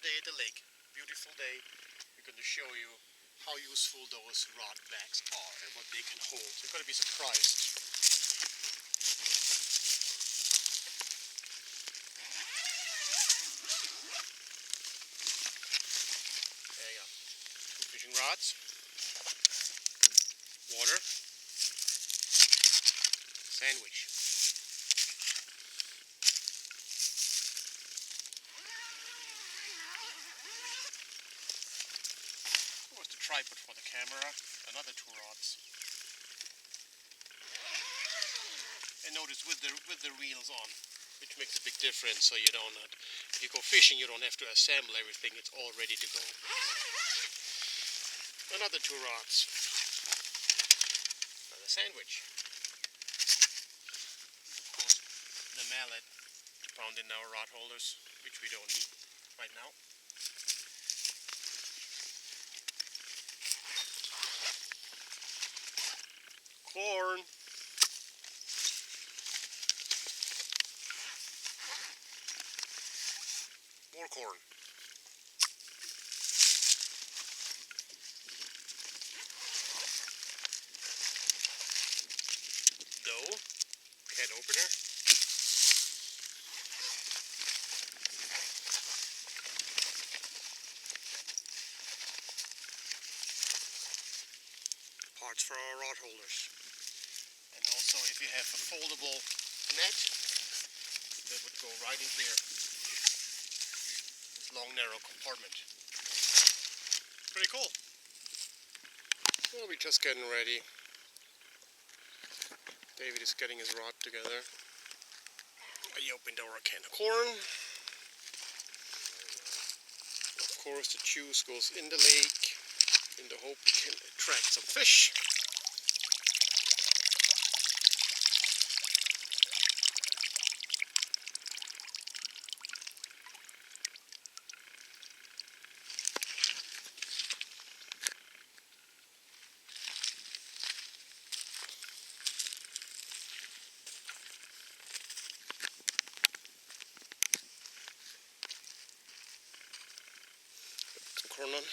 day at the lake. Beautiful day. We're going to show you how useful those rod bags are and what they can hold. You're going to be surprised. There you go. 2 fishing rods, water, sandwich. Of course, the tripod for the camera, another 2 rods. And notice with the reels on, which makes a big difference. So you don't have, if you go fishing, you don't have to assemble everything. It's all ready to go. Another 2 rods. Another sandwich. Of course, the mallet found in our rod holders, which we don't need right now. Corn. More corn. Dough. Can opener. Parts for our rod holders. And also, if you have a foldable net, that would go right in here. This long, narrow compartment. Pretty cool. Well, we're just getting ready. David is getting his rod together. I opened our can of corn. Of course, the juice goes in the lake in the hope we can attract some fish. Corn on.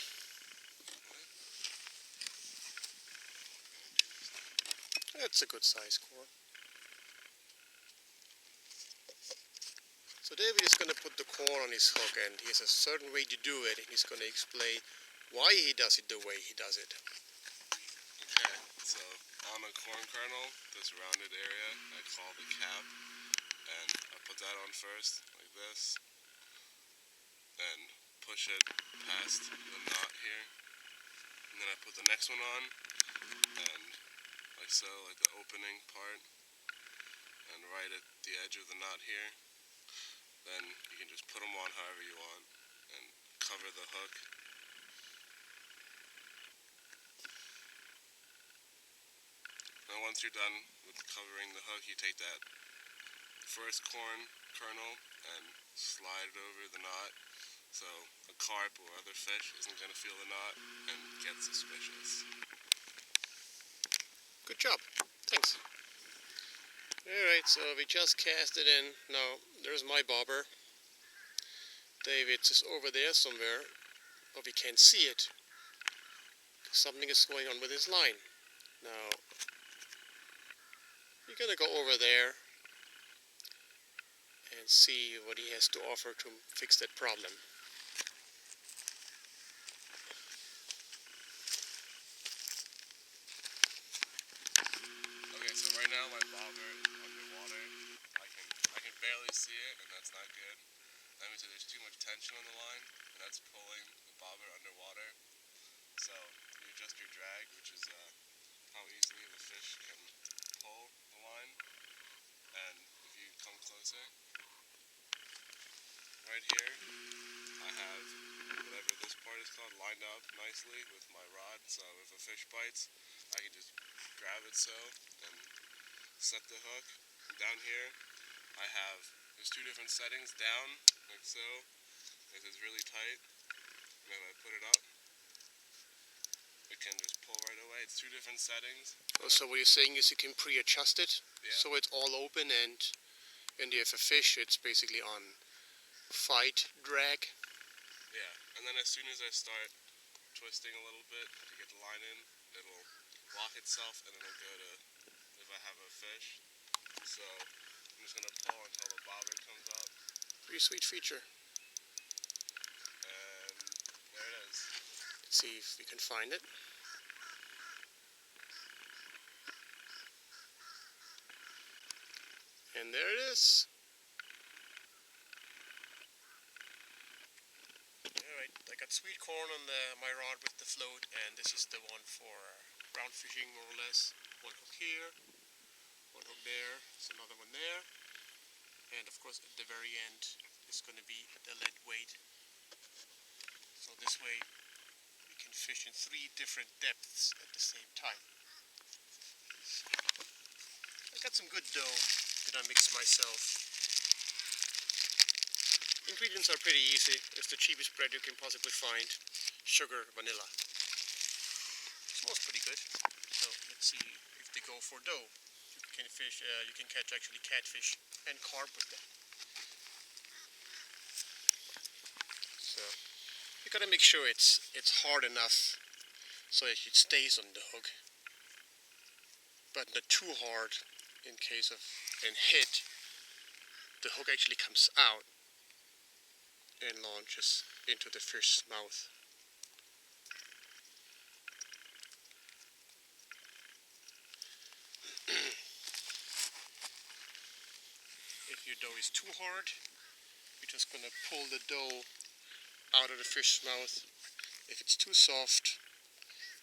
That's a good size corn. So David is going to put the corn on his hook, and he has a certain way to do it, and he's going to explain why he does it the way he does it. Okay, so on a corn kernel, this rounded area I call the cap, and I put that on first, like this, and push it past the knot here, and then I put the next one on, and like so, like the opening part, and right at the edge of the knot here. Then you can just put them on however you want, and cover the hook. Now once you're done with covering the hook, you take that first corn kernel and slide it over the knot, so a carp or other fish isn't going to feel the knot and get suspicious. Good job. Thanks. Alright, so we just cast it in. Now, there's my bobber. David's is over there somewhere, but we can't see it. Something is going on with his line. Now, we're gonna go over there and see what he has to offer to fix that problem. Okay, so right now my bobber is underwater. I can barely see it, and that's not good. That means that there's too much tension on the line, and that's pulling the bobber underwater. So you adjust your drag, which is how easily the fish can pull the line. And if you come closer, right here, I have whatever this part is called lined up nicely with my rod. So if a fish bites, I can just grab it so and set the hook. And down here, there's 2 different settings down, like so. This is really tight. And then I put it up. It can just pull right away. It's 2 different settings. Oh, so what you're saying is you can pre-adjust it, Yeah. so it's all open, and when you have a fish, it's basically on fight drag. Yeah, and then as soon as I start twisting a little bit to get the line in, it'll lock itself and it'll go to if I have a fish. So I'm just gonna pull until the bobber comes up, Pretty sweet feature. and there it is. Let's see if we can find it. And there it is. Alright, I got sweet corn on my rod with the float, and this is the one for round fishing, more or less. One hook here, one hook there, there's another one there, and of course at the very end is going to be the lead weight. So this way we can fish in 3 different depths at the same time. I got some good dough that I mixed myself. Ingredients are pretty easy. It's the cheapest bread you can possibly find. Sugar, vanilla. Smells pretty good. So let's see if they go for dough. You can fish. You can catch actually catfish and carp with that. So you gotta make sure it's hard enough so that it stays on the hook, but not too hard in case of an hit. The hook actually comes out and launches into the fish's mouth. If your dough is too hard, you're just gonna pull the dough out of the fish's mouth. If it's too soft,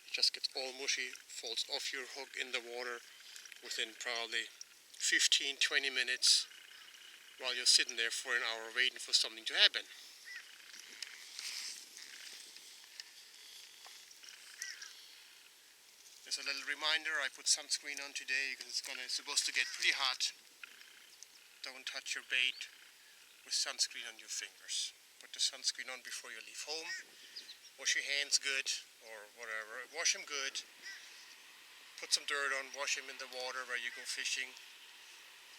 it just gets all mushy, falls off your hook in the water within probably 15-20 minutes while you're sitting there for an hour waiting for something to happen. Just a little reminder, I put sunscreen on today because it's supposed to get pretty hot. Don't touch your bait with sunscreen on your fingers. Put the sunscreen on before you leave home. Wash your hands good, or whatever. Wash them good. Put some dirt on, wash them in the water where you go fishing.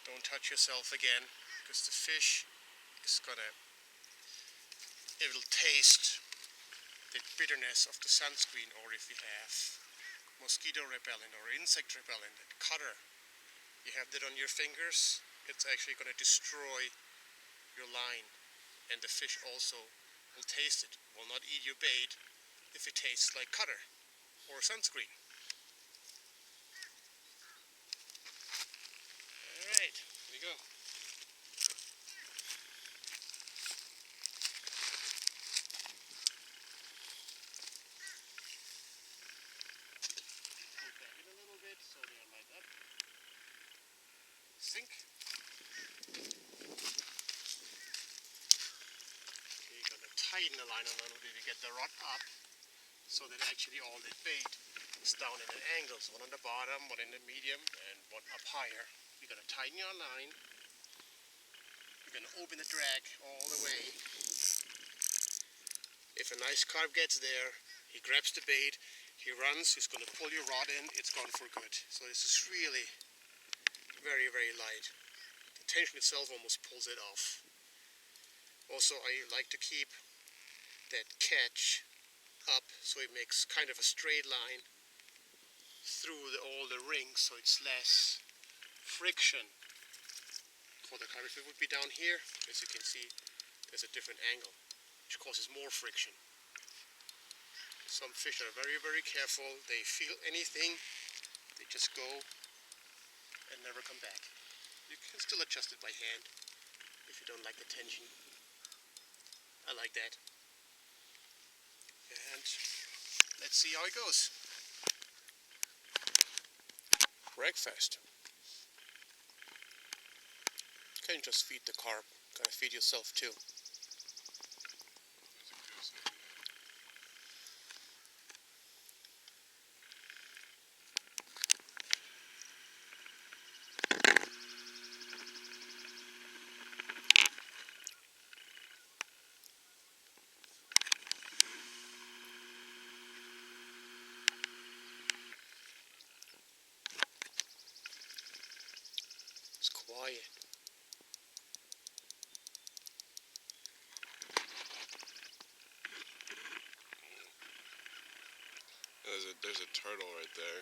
Don't touch yourself again, because the fish is it'll taste the bitterness of the sunscreen, or if you have mosquito repellent or insect repellent, that cutter, you have that on your fingers, it's actually going to destroy your line, and the fish also will taste it. Will not eat your bait if it tastes like cutter or sunscreen. Alright, there you go. Pull back in a little bit so they are lined up. Sink. Okay, you're gonna tighten the line a little bit to get the rod up so that actually all that bait is down in an angle. So one on the bottom, one in the medium, and one up higher. You're gonna tighten your line. You're gonna open the drag all the way. If a nice carp gets there, he grabs the bait, he runs, he's gonna pull your rod in, it's gone for good. So this is really very, very light. The tension itself almost pulls it off. Also, I like to keep that catch up so it makes kind of a straight line through all the rings, so it's less friction for the carp. If it would be down here, as you can see, there's a different angle, which causes more friction. Some fish are very, very careful. They feel anything, they just go and never come back. You can still adjust it by hand if you don't like the tension. I like that. And let's see how it goes. Breakfast. You can't just feed the carp. You gotta feed yourself too. There's a goose over there. It's quiet. there's a turtle right there.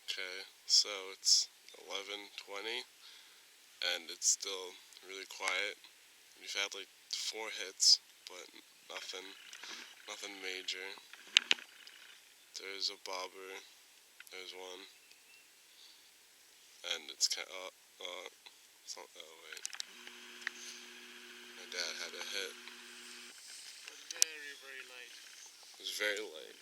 Okay, so it's 11:20 and it's still really quiet. We've had like 4 hits, but nothing major. There's a bobber, there's one, and it's kind of, it's not, oh wait, my dad had a hit. But very, very light. It was very light.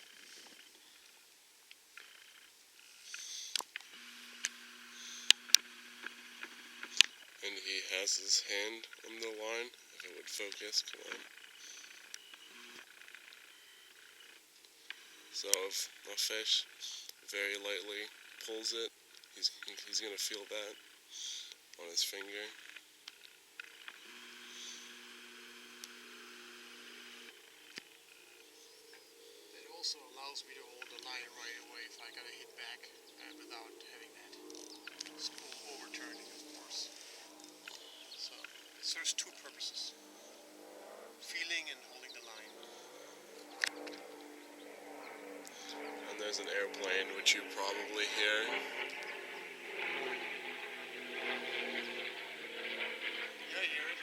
And he has his hand on the line, if it would focus, come on. So if a fish very lightly pulls it, he's gonna feel that on his finger. It also allows me to hold the line right away if I gotta hit back without having that spool overturning, of course. So it serves 2 purposes: feeling and holding the line. And there's an airplane, which you probably hear. Yeah, I hear it.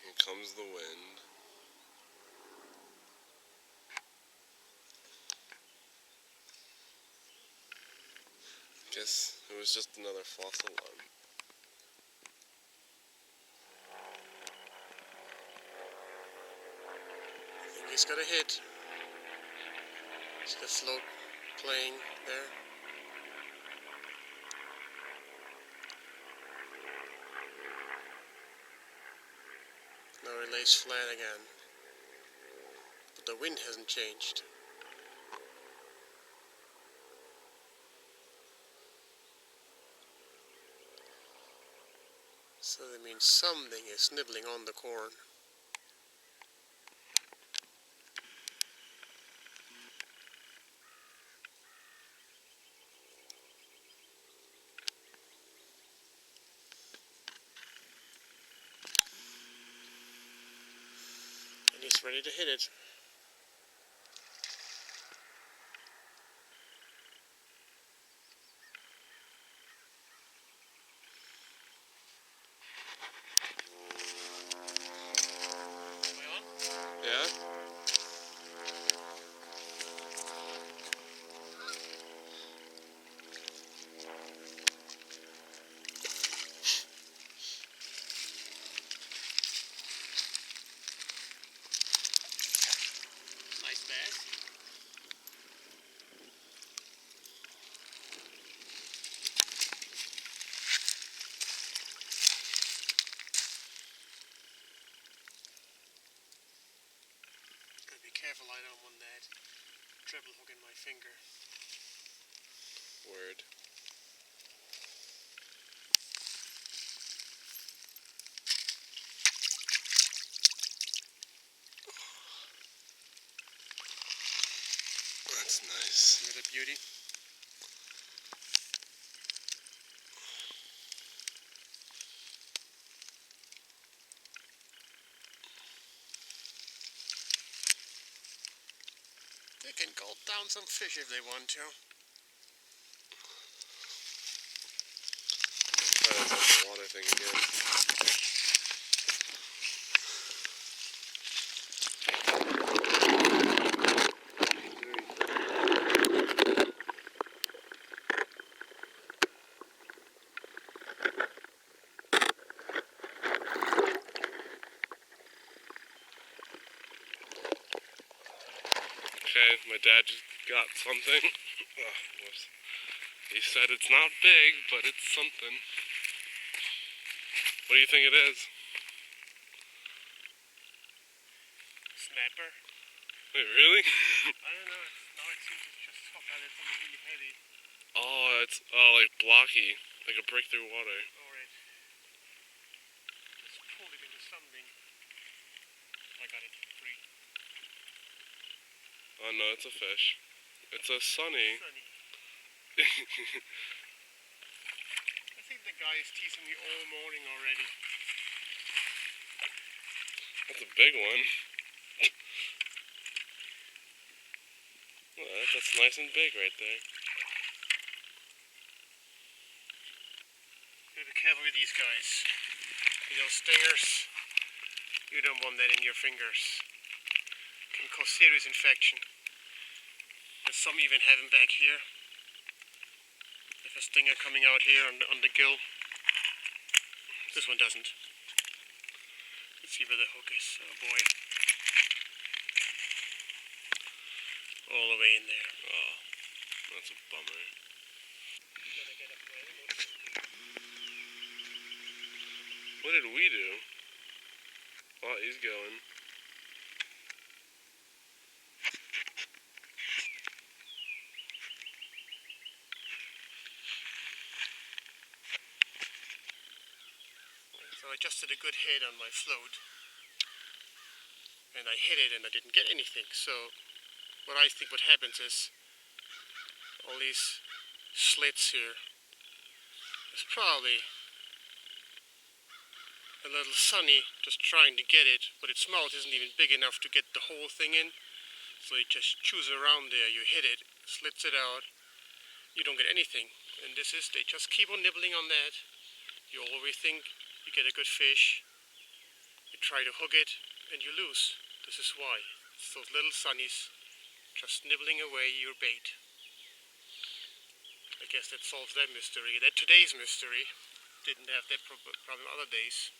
Here comes the wind. Guess it was just another false alarm. I think he's got a hit. See the float playing there? Now he lays flat again. But the wind hasn't changed. So that means something is nibbling on the corn. And he's ready to hit it. Am I on? Yeah? Nice bass. Gotta be careful I don't want that treble hook in my finger. Word. That's nice. Look at the beauty. They can gulp down some fish if they want to. Try this underwater thing again. Okay, my dad just got something. Whoops. He said it's not big, but it's something. What do you think it is? Snapper? Wait, really? I don't know. Now it seems it's just hooked on something really heavy. Oh, it's like blocky. Like a break through water. Alright. Let's pull it into something. I got it free. Oh no, it's a fish. It's a sunny. Sunny. I think the guy is teasing me all morning already. That's a big one. Well, that's nice and big right there. Be careful with these guys. You know, stingers, you don't want that in your fingers. Can cause serious infection. And some even have them back here. If a stinger coming out here on the gill. This one doesn't. Let's see where the hook is. Oh boy. All the way in there. Oh, that's a bummer. What did we do? Oh, he's going. So I just did a good hit on my float. And I hit it and I didn't get anything. So what I think what happens is all these slits here is probably a little sunny just trying to get it, but its mouth isn't even big enough to get the whole thing in. So it just chews around there, you hit it, slits it out, you don't get anything. And this is, they just keep on nibbling on that. You always think you get a good fish, you try to hook it, and you lose. This is why. It's those little sunnies just nibbling away your bait. I guess that solves that mystery. That today's mystery. Didn't have that problem other days.